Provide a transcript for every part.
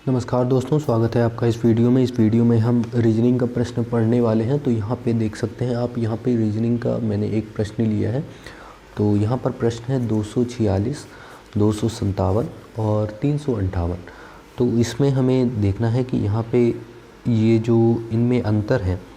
नमस्कार दोस्तों, स्वागत है आपका इस वीडियो में। इस वीडियो में हम रीजनिंग का प्रश्न पढ़ने वाले हैं। तो यहाँ पे देख सकते हैं आप, यहाँ पे रीजनिंग का मैंने एक प्रश्न लिया है। तो यहाँ पर प्रश्न है 246, 257 और 358। तो इसमें हमें देखना है कि यहाँ पे ये जो इनमें अंतर है,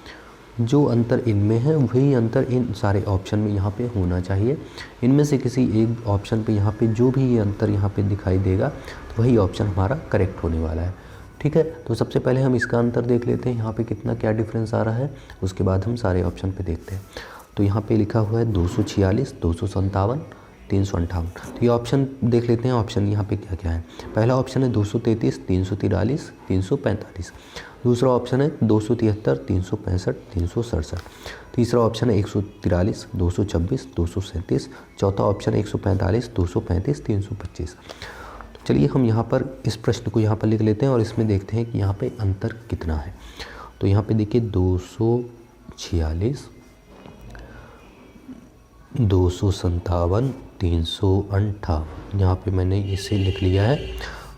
जो अंतर इनमें है वही अंतर इन सारे ऑप्शन में यहाँ पे होना चाहिए। इनमें से किसी एक ऑप्शन पे यहाँ पे जो भी ये अंतर यहाँ पे दिखाई देगा तो वही ऑप्शन हमारा करेक्ट होने वाला है। ठीक है, तो सबसे पहले हम इसका अंतर देख लेते हैं, यहाँ पे कितना क्या डिफरेंस आ रहा है, उसके बाद हम सारे ऑप्शन पे देखते हैं। तो यहाँ पे लिखा हुआ है 246, 257, 358। तो ये ऑप्शन देख लेते हैं, ऑप्शन यहाँ पे क्या क्या है। पहला ऑप्शन है 233, 343, 345। दूसरा ऑप्शन है 273, 365, 367। तीसरा ऑप्शन है 143, 226, 237। चौथा ऑप्शन है 145, 235, 325। तो चलिए हम यहाँ पर इस प्रश्न को यहाँ पर लिख लेते हैं और इसमें देखते हैं कि यहाँ पे अंतर कितना है। तो यहाँ पे देखिए 246, 257, 358। यहाँ पे मैंने इसे लिख लिया है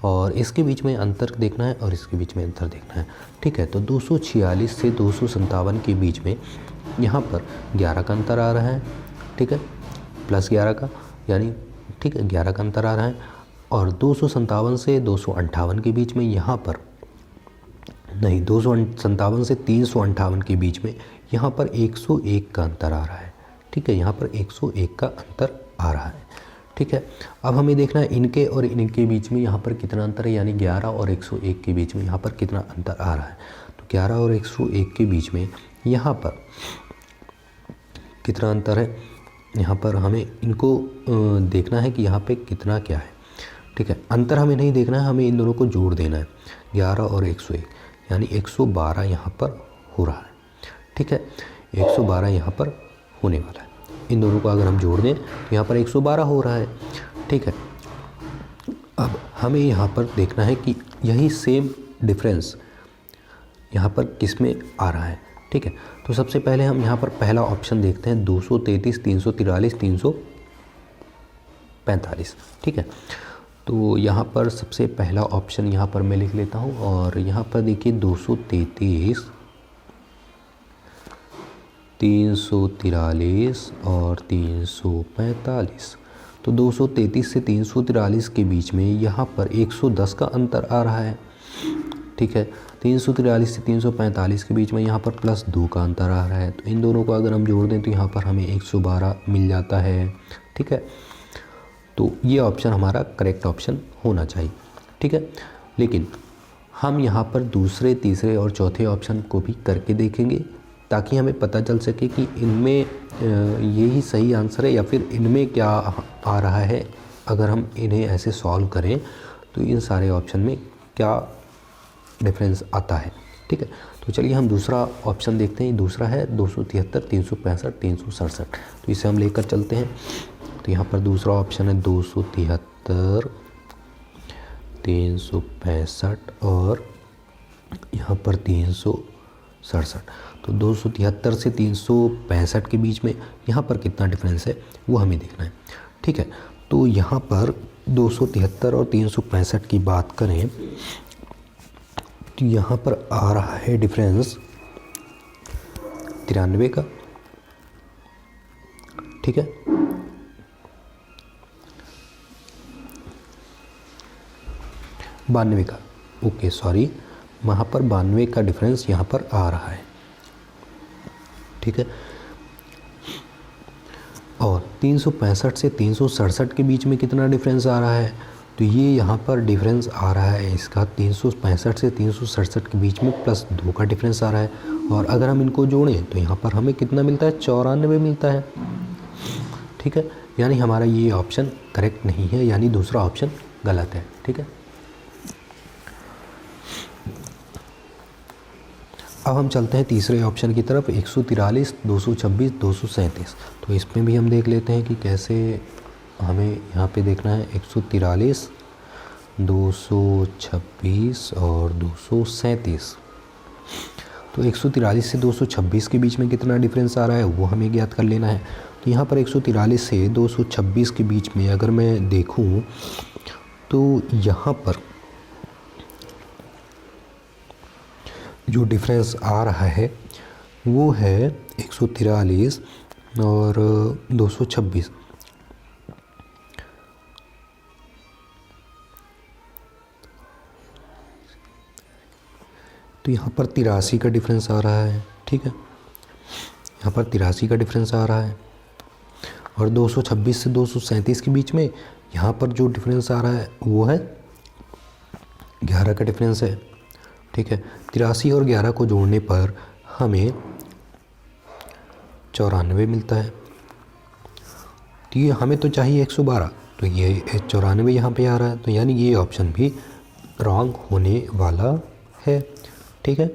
और इसके बीच में अंतर देखना है और इसके बीच में अंतर देखना है। ठीक है, तो 246 से 257 के बीच में यहाँ पर 11 का अंतर आ रहा है। ठीक है, प्लस 11 का, यानी ठीक है 11 का अंतर आ रहा है। और 257 से 258 के बीच में यहाँ पर नहीं, 257 से 358 के बीच में यहाँ पर 101 का अंतर आ रहा है। ठीक है, यहाँ पर 101 का अंतर आ रहा है। ठीक है, अब हमें देखना है इनके और इनके बीच में यहाँ पर कितना अंतर है, यानी 11 और 101 के बीच में यहाँ पर कितना अंतर आ रहा है। तो 11 और 101 के बीच में यहाँ पर कितना अंतर है, यहाँ पर हमें इनको देखना है कि यहाँ पे कितना क्या है। ठीक है, अंतर हमें नहीं देखना है, हमें इन दोनों को जोड़ देना है। 11 और 101 यानी 112 यहाँ पर हो रहा है। ठीक है, 112 यहाँ पर होने वाला है। इन दोनों को अगर हम जोड़ दें तो यहाँ पर 112 हो रहा है। ठीक है, अब हमें यहाँ पर देखना है कि यही सेम डिफरेंस यहाँ पर किस में आ रहा है। ठीक है, तो सबसे पहले हम यहाँ पर पहला ऑप्शन देखते हैं 233, 343, 345। ठीक है, तो यहाँ पर सबसे पहला ऑप्शन यहाँ पर मैं लिख लेता हूँ और यहाँ पर देखिए 233, 343 और 345। तो 233 से 343 के बीच में यहाँ पर 110 का अंतर आ रहा है। ठीक है, 343 से 345 के बीच में यहाँ पर +2 का अंतर आ रहा है। तो इन दोनों को अगर हम जोड़ दें तो यहाँ पर हमें 112 मिल जाता है। ठीक है, तो ये ऑप्शन हमारा करेक्ट ऑप्शन होना चाहिए। ठीक है, लेकिन हम यहाँ पर दूसरे, तीसरे और चौथे ऑप्शन को भी करके देखेंगे ताकि हमें पता चल सके कि इनमें यही सही आंसर है या फिर इनमें क्या आ रहा है। अगर हम इन्हें ऐसे सॉल्व करें तो इन सारे ऑप्शन में क्या डिफरेंस आता है। ठीक है, तो चलिए हम दूसरा ऑप्शन देखते हैं। दूसरा है 273, 365, 367। तो इसे हम लेकर चलते हैं। तो यहाँ पर दूसरा ऑप्शन है 273, 365 और यहाँ पर 367। तो 273 से 365 के बीच में यहाँ पर कितना डिफरेंस है वो हमें देखना है। ठीक है, तो यहाँ पर 273 और 365 की बात करें तो यहाँ पर आ रहा है डिफरेंस 93 का। ठीक है, बानवे का, ओके सॉरी, वहाँ पर 92 का डिफरेंस यहाँ पर आ रहा है। ठीक है, और 365 से 367 के बीच में कितना डिफरेंस आ रहा है, तो ये यहाँ पर डिफरेंस आ रहा है इसका 365 से 367 के बीच में +2 का डिफरेंस आ रहा है। और अगर हम इनको जोड़ें तो यहाँ पर हमें कितना मिलता है, 94 मिलता है। ठीक है, यानी हमारा ये ऑप्शन करेक्ट नहीं है, यानी दूसरा ऑप्शन गलत है। ठीक है, अब हम चलते हैं तीसरे ऑप्शन की तरफ, 143, 226, 237। तो इसमें भी हम देख लेते हैं कि कैसे हमें यहाँ पे देखना है। 143, 226 और 237। तो 143 से 226 के बीच में कितना डिफरेंस आ रहा है वो हमें ज्ञात कर लेना है। तो यहाँ पर 143 से 226 के बीच में अगर मैं देखूँ तो यहाँ पर जो डिफरेंस आ रहा है वो है 143 और 226। तो यहाँ पर 83 का डिफरेंस आ रहा है, ठीक है, यहाँ पर 83 का डिफरेंस आ रहा है। और 226 से 237 के बीच में यहाँ पर जो डिफरेंस आ रहा है वो है 11 का डिफरेंस है, ठीक है। 83 और 11 को जोड़ने पर हमें 94 मिलता है। तो ये हमें तो चाहिए 112, तो ये 94 यहाँ पे आ रहा है, तो यानी ये ऑप्शन भी रॉन्ग होने वाला है, ठीक है।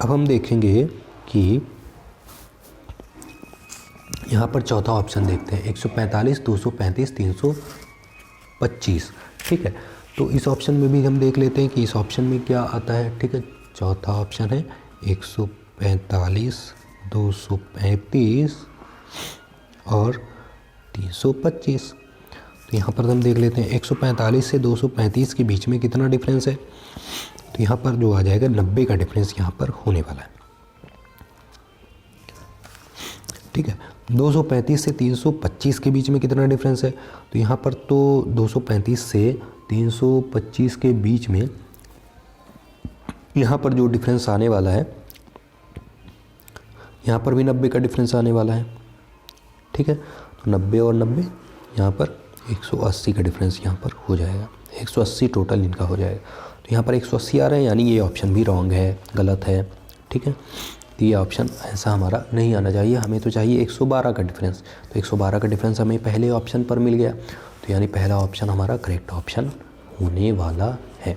अब हम देखेंगे कि यहाँ पर चौथा ऑप्शन देखते हैं, 145, 235, 325, ठीक है। तो इस ऑप्शन में भी हम देख लेते हैं कि इस ऑप्शन में क्या आता है, ठीक है। चौथा ऑप्शन है 145, 235 और 325। तो यहाँ पर हम देख लेते हैं 145 से 235 के बीच में कितना डिफरेंस है। तो यहाँ पर जो आ जाएगा 90 का डिफरेंस यहाँ पर होने वाला है, ठीक है। 235 से 325 के बीच में कितना डिफरेंस है। तो यहाँ पर तो 235 से 325 के बीच में यहाँ पर जो डिफरेंस आने वाला है, यहाँ पर भी 90 का डिफरेंस आने वाला है, ठीक है। तो 90 और 90 यहाँ पर 180 का डिफरेंस यहाँ पर हो जाएगा, 180 टोटल इनका हो जाएगा। तो यहाँ पर 180 आ रहा है, यानी ये ऑप्शन भी रॉन्ग है, गलत है, ठीक है। तो ये ऑप्शन ऐसा हमारा नहीं आना चाहिए, हमें तो चाहिए 112 का डिफरेंस। तो 112 का डिफरेंस हमें पहले ऑप्शन पर मिल गया, तो यानी पहला ऑप्शन हमारा करेक्ट ऑप्शन होने वाला है,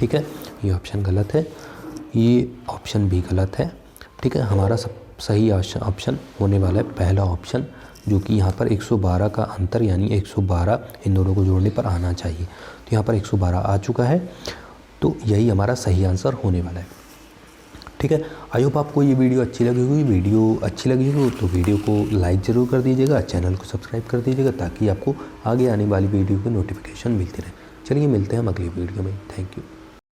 ठीक है। ये ऑप्शन गलत है, ये ऑप्शन भी गलत है, ठीक है। हमारा सब सही ऑप्शन होने वाला है पहला ऑप्शन, जो कि यहाँ पर 112 का अंतर यानी 112 इन दोनों को जोड़ने पर आना चाहिए। तो यहाँ पर 112 आ चुका है, तो यही हमारा सही आंसर होने वाला है, ठीक है। आई होप आपको ये वीडियो अच्छी लगी होगी। वीडियो अच्छी लगी हो तो वीडियो को लाइक ज़रूर कर दीजिएगा, चैनल को सब्सक्राइब कर दीजिएगा, ताकि आपको आगे आने वाली वीडियो की नोटिफिकेशन मिलती रहे। चलिए मिलते हैं हम अगली वीडियो में। Thank you.